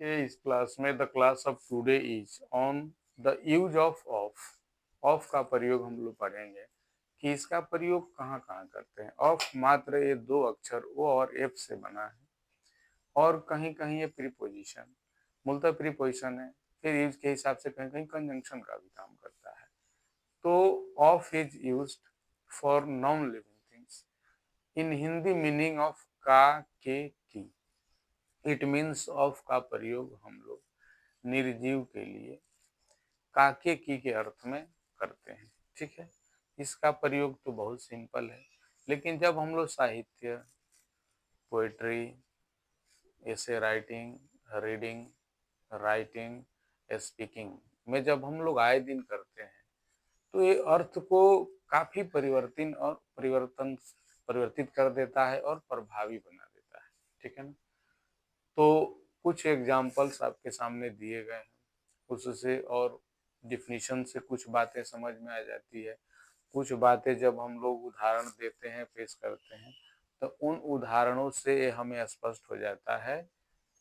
कि इस क्लास में the class of today is on the use of of. Of का प्रयोग हम लोग पढ़ेंगे कि इसका प्रयोग कहाँ कहाँ करते हैं। ऑफ मात्र ये दो अक्षर ओ और एफ से बना है और कहीं कहीं ये प्रीपोजिशन, मूलतः प्रीपोजिशन है, फिर यूज के हिसाब से कहीं कहीं कंजंक्शन का भी काम करता है। तो of is used for non living things in Hindi meaning of का के की। इट मीन्स ऑफ का प्रयोग हम लोग निर्जीव के लिए काके की के अर्थ में करते हैं। ठीक है, इसका प्रयोग तो बहुत सिंपल है, लेकिन जब हम लोग साहित्य, पोएट्री, ऐसे राइटिंग, रीडिंग, राइटिंग, स्पीकिंग में जब हम लोग आए दिन करते हैं तो ये अर्थ को काफी परिवर्तित कर देता है और प्रभावी बना देता है। ठीक है ना। तो कुछ एग्जाम्पल्स आपके सामने दिए गए हैं, उससे और डिफिनीशन से कुछ बातें समझ में आ जाती है। कुछ बातें जब हम लोग उदाहरण देते हैं, पेश करते हैं, तो उन उदाहरणों से हमें स्पष्ट हो जाता है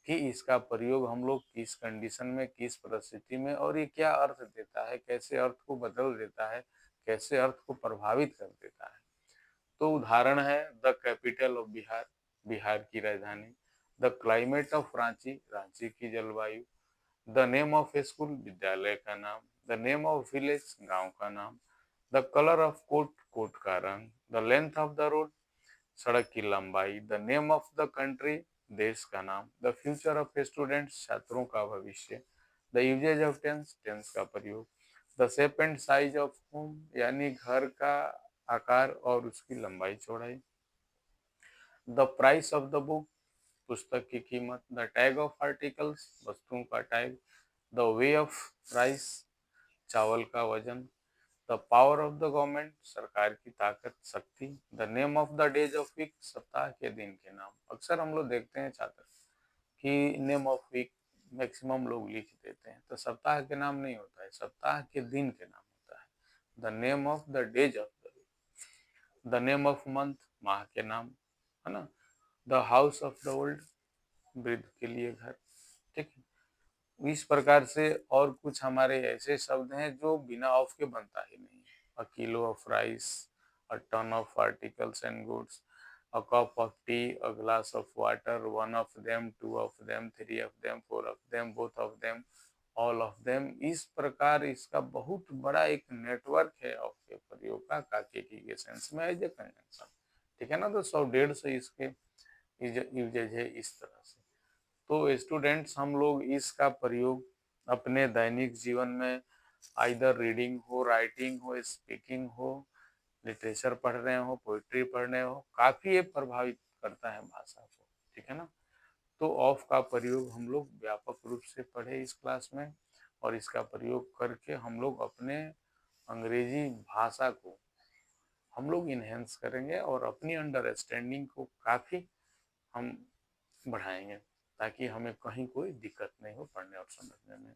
कि इसका प्रयोग हम लोग किस कंडीशन में, किस परिस्थिति में, और ये क्या अर्थ देता है, कैसे अर्थ को बदल देता है, कैसे अर्थ को प्रभावित कर देता है। तो उदाहरण है the capital of Bihar, Bihar की राजधानी। The climate of Ranchi, Ranchi की जलवायु। द नेम ऑफ स्कूल, विद्यालय का नाम। द नेम ऑफ विलेज, गांव का नाम। The colour of coat, coat का रंग। The length of the road, सड़क की लंबाई। The name of the country, देश का नाम। द फ्यूचर ऑफ स्टूडेंट्स, छात्रों का भविष्य। The usages of tense, tense का प्रयोग। The shape and size of home, यानी घर का आकार और उसकी लंबाई चौड़ाई। The price of the book, पुस्तक की कीमत। द टैग ऑफ आर्टिकल्स, वस्तुओं का tag. The way of rice, चावल का वजन। The power of the government, सरकार की ताकत, शक्ति। The name of the days of week, सप्ताह के दिन के नाम। अक्सर हम लोग देखते हैं छात्र कि नेम ऑफ वीक मैक्सिमम लोग लिख देते हैं, तो सप्ताह के नाम नहीं होता है, सप्ताह के दिन के नाम होता है। The name of the days of the week. The name of month, माह के नाम, है ना। The house of the old, वृद्ध के लिए घर। ठीक है, इस प्रकार से और कुछ हमारे ऐसे शब्द हैं जो बिना ऑफ के बनता ही नहीं है। A kilo of rice, a ton of articles and goods, a cup of tea, a glass of water, one of them, two of them, three of them, four of them, both of them, all of them. इस प्रकार इसका बहुत बड़ा एक network है of के प्रयोग का काके की के सेंस में एज ए कंजंक्शन। ठीक है ना। तो 100 150 इसके यूजेज है इस तरह से। तो स्टूडेंट्स, हम लोग इसका प्रयोग अपने दैनिक जीवन में आइदर रीडिंग हो, राइटिंग हो, स्पीकिंग हो, लिटरेचर पढ़ रहे हो, पोइट्री पढ़ रहे हो, काफी ये प्रभावित करता है भाषा को। ठीक है ना। तो ऑफ का प्रयोग हम लोग व्यापक रूप से पढ़े इस क्लास में, और इसका प्रयोग करके हम लोग अपने अंग्रेजी भाषा को हम लोग इन्हेंस करेंगे और अपनी अंडरस्टैंडिंग को काफी हम बढ़ाएंगे, ताकि हमें कहीं कोई दिक्कत नहीं हो पढ़ने और समझने में।